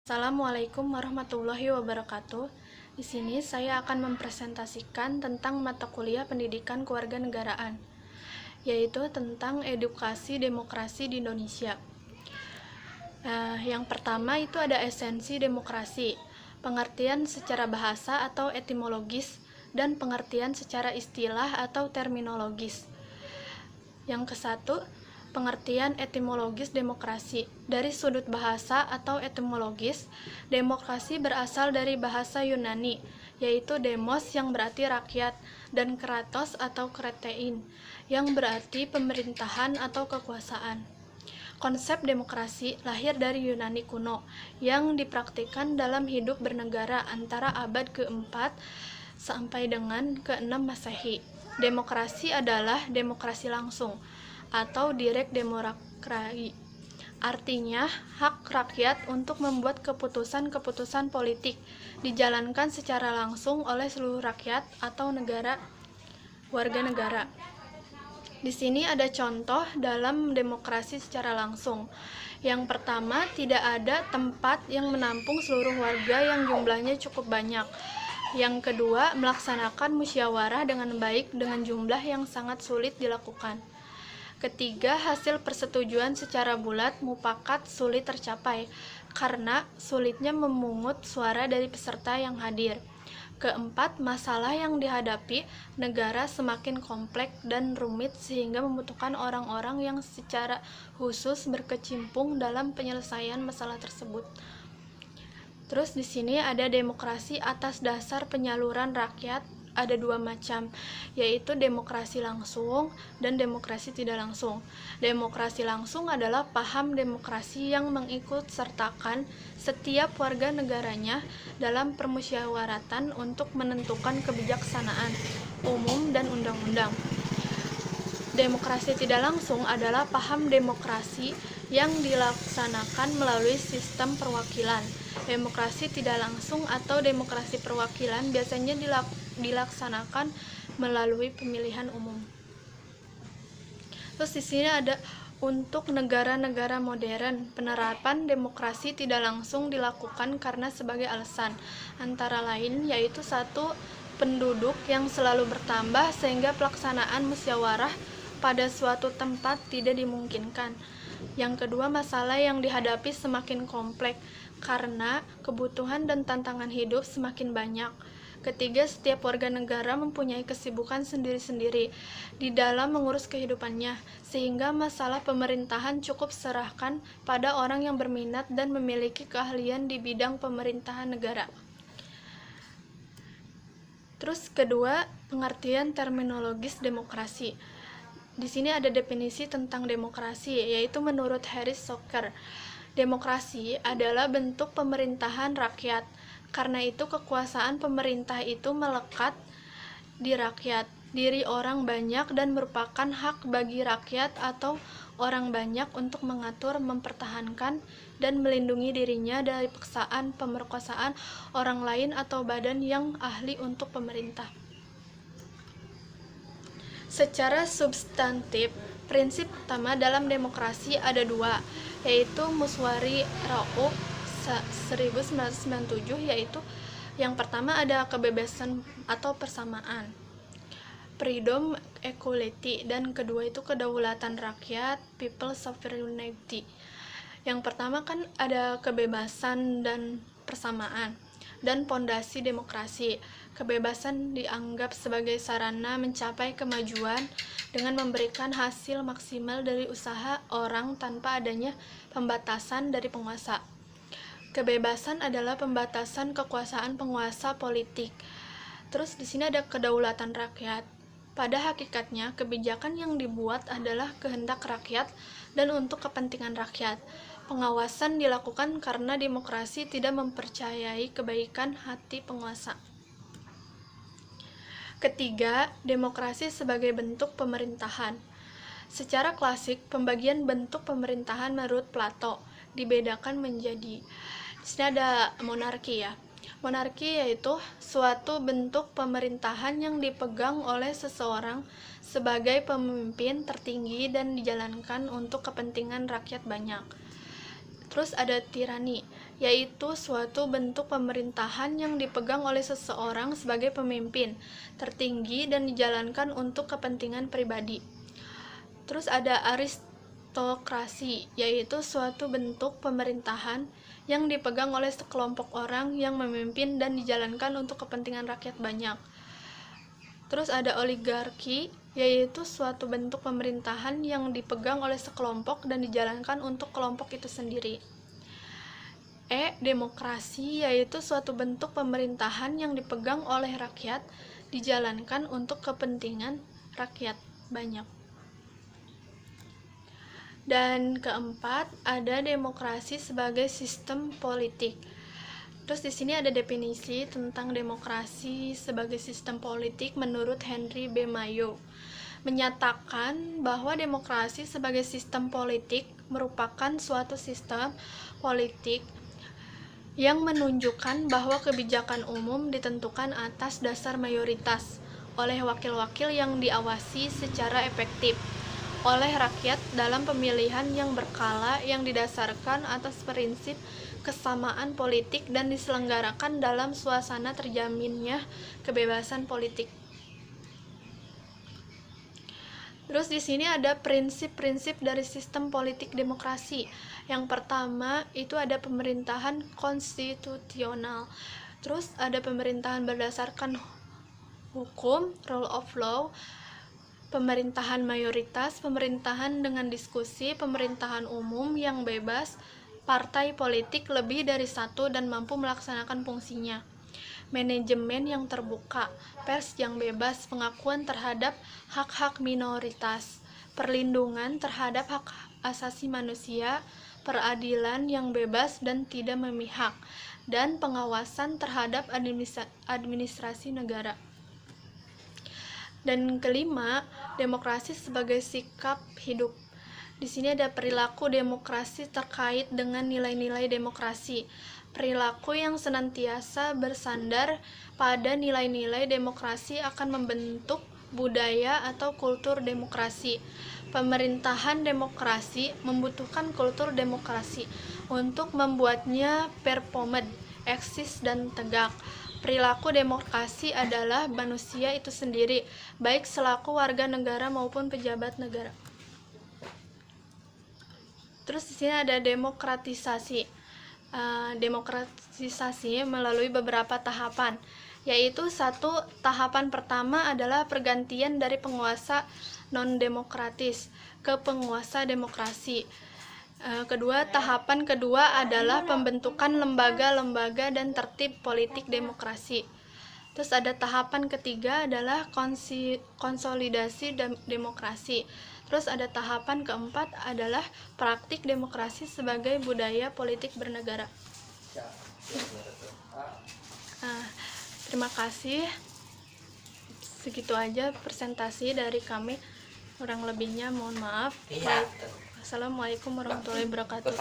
Assalamualaikum warahmatullahi wabarakatuh. Di sini saya akan mempresentasikan tentang mata kuliah pendidikan kewarganegaraan, yaitu tentang edukasi demokrasi di Indonesia. Yang pertama itu ada esensi demokrasi, pengertian secara bahasa atau etimologis, dan pengertian secara istilah atau terminologis. Yang kesatu, pengertian etimologis demokrasi. Dari sudut bahasa atau etimologis, demokrasi berasal dari bahasa Yunani, yaitu demos yang berarti rakyat, dan kratos atau kretein, yang berarti pemerintahan atau kekuasaan. Konsep demokrasi lahir dari Yunani kuno, yang dipraktikkan dalam hidup bernegara antara abad ke-4 sampai dengan ke-6 Masehi. Demokrasi adalah demokrasi langsung, atau direct demokrasi. Artinya, hak rakyat untuk membuat keputusan-keputusan politik dijalankan secara langsung oleh seluruh rakyat atau warga negara. Di sini ada contoh dalam demokrasi secara langsung. Yang pertama, tidak ada tempat yang menampung seluruh warga yang jumlahnya cukup banyak. Yang kedua, melaksanakan musyawarah dengan baik dengan jumlah yang sangat sulit dilakukan. Ketiga, hasil persetujuan secara bulat mufakat sulit tercapai karena sulitnya memungut suara dari peserta yang hadir. Keempat, masalah yang dihadapi negara semakin kompleks dan rumit sehingga membutuhkan orang-orang yang secara khusus berkecimpung dalam penyelesaian masalah tersebut. Terus di sini ada demokrasi atas dasar penyaluran rakyat. Ada dua macam, yaitu demokrasi langsung dan demokrasi tidak langsung. Demokrasi langsung adalah paham demokrasi yang mengikut-sertakan setiap warga negaranya dalam permusyawaratan untuk menentukan kebijaksanaan umum dan undang-undang. Demokrasi tidak langsung adalah paham demokrasi yang dilaksanakan melalui sistem perwakilan. Demokrasi tidak langsung atau demokrasi perwakilan biasanya dilaksanakan melalui pemilihan umum. Terus di sini ada untuk negara-negara modern, penerapan demokrasi tidak langsung dilakukan karena sebagai alasan, antara lain yaitu satu, penduduk yang selalu bertambah sehingga pelaksanaan musyawarah pada suatu tempat tidak dimungkinkan. Yang kedua, masalah yang dihadapi semakin kompleks karena kebutuhan dan tantangan hidup semakin banyak. Ketiga, setiap warga negara mempunyai kesibukan sendiri-sendiri di dalam mengurus kehidupannya, sehingga masalah pemerintahan cukup serahkan pada orang yang berminat dan memiliki keahlian di bidang pemerintahan negara. Terus kedua, pengertian terminologis demokrasi. Di sini ada definisi tentang demokrasi, yaitu menurut Harris Soker, demokrasi adalah bentuk pemerintahan rakyat. Karena itu kekuasaan pemerintah itu melekat di rakyat, diri orang banyak, dan merupakan hak bagi rakyat atau orang banyak untuk mengatur, mempertahankan, dan melindungi dirinya dari paksaan, pemerkosaan orang lain atau badan yang ahli untuk pemerintah. Secara substantif, prinsip utama dalam demokrasi ada dua, yaitu Muswari Rauf 1997, yaitu yang pertama ada kebebasan atau persamaan, freedom, equality, dan kedua itu kedaulatan rakyat, people sovereignty. Yang pertama kan ada kebebasan dan persamaan dan pondasi demokrasi. Kebebasan dianggap sebagai sarana mencapai kemajuan dengan memberikan hasil maksimal dari usaha orang tanpa adanya pembatasan dari penguasa. Kebebasan adalah pembatasan kekuasaan penguasa politik. Terus di sini ada kedaulatan rakyat. Pada hakikatnya, kebijakan yang dibuat adalah kehendak rakyat dan untuk kepentingan rakyat. Pengawasan dilakukan karena demokrasi tidak mempercayai kebaikan hati penguasa. Ketiga, demokrasi sebagai bentuk pemerintahan. Secara klasik, pembagian bentuk pemerintahan menurut Plato dibedakan menjadi, di sini ada monarki ya. Monarki yaitu suatu bentuk pemerintahan yang dipegang oleh seseorang sebagai pemimpin tertinggi dan dijalankan untuk kepentingan rakyat banyak. Terus ada tirani, yaitu suatu bentuk pemerintahan yang dipegang oleh seseorang sebagai pemimpin tertinggi dan dijalankan untuk kepentingan pribadi. Terus ada aristokrasi, yaitu suatu bentuk pemerintahan yang dipegang oleh sekelompok orang yang memimpin dan dijalankan untuk kepentingan rakyat banyak. Terus ada oligarki, yaitu suatu bentuk pemerintahan yang dipegang oleh sekelompok dan dijalankan untuk kelompok itu sendiri. Demokrasi, yaitu suatu bentuk pemerintahan yang dipegang oleh rakyat, dijalankan untuk kepentingan rakyat banyak. Dan keempat, ada demokrasi sebagai sistem politik. Terus di sini ada definisi tentang demokrasi sebagai sistem politik menurut Henry B. Mayo. Menyatakan bahwa demokrasi sebagai sistem politik merupakan suatu sistem politik yang menunjukkan bahwa kebijakan umum ditentukan atas dasar mayoritas oleh wakil-wakil yang diawasi secara efektif oleh rakyat dalam pemilihan yang berkala yang didasarkan atas prinsip kesamaan politik dan diselenggarakan dalam suasana terjaminnya kebebasan politik. Terus di sini ada prinsip-prinsip dari sistem politik demokrasi. Yang pertama itu ada pemerintahan konstitusional. Terus ada pemerintahan berdasarkan hukum, rule of law, pemerintahan mayoritas, pemerintahan dengan diskusi, pemerintahan umum yang bebas, partai politik lebih dari satu dan mampu melaksanakan fungsinya, manajemen yang terbuka, pers yang bebas, pengakuan terhadap hak-hak minoritas, perlindungan terhadap hak asasi manusia, peradilan yang bebas dan tidak memihak, dan pengawasan terhadap administrasi negara. Dan kelima, demokrasi sebagai sikap hidup. Di sini ada perilaku demokrasi terkait dengan nilai-nilai demokrasi. Perilaku yang senantiasa bersandar pada nilai-nilai demokrasi akan membentuk budaya atau kultur demokrasi. Pemerintahan demokrasi membutuhkan kultur demokrasi untuk membuatnya performed, eksis dan tegak. Perilaku demokrasi adalah manusia itu sendiri, baik selaku warga negara maupun pejabat negara. Terus di sini ada demokratisasi. Demokratisasi melalui beberapa tahapan, yaitu satu, tahapan pertama adalah pergantian dari penguasa non-demokratis ke penguasa demokrasi. Kedua, tahapan kedua adalah pembentukan lembaga-lembaga dan tertib politik demokrasi. Terus ada tahapan ketiga adalah konsolidasi demokrasi. Terus ada tahapan keempat adalah praktik demokrasi sebagai budaya politik bernegara. Terima kasih. Segitu aja presentasi dari kami. Kurang lebihnya mohon maaf. Assalamualaikum warahmatullahi wabarakatuh.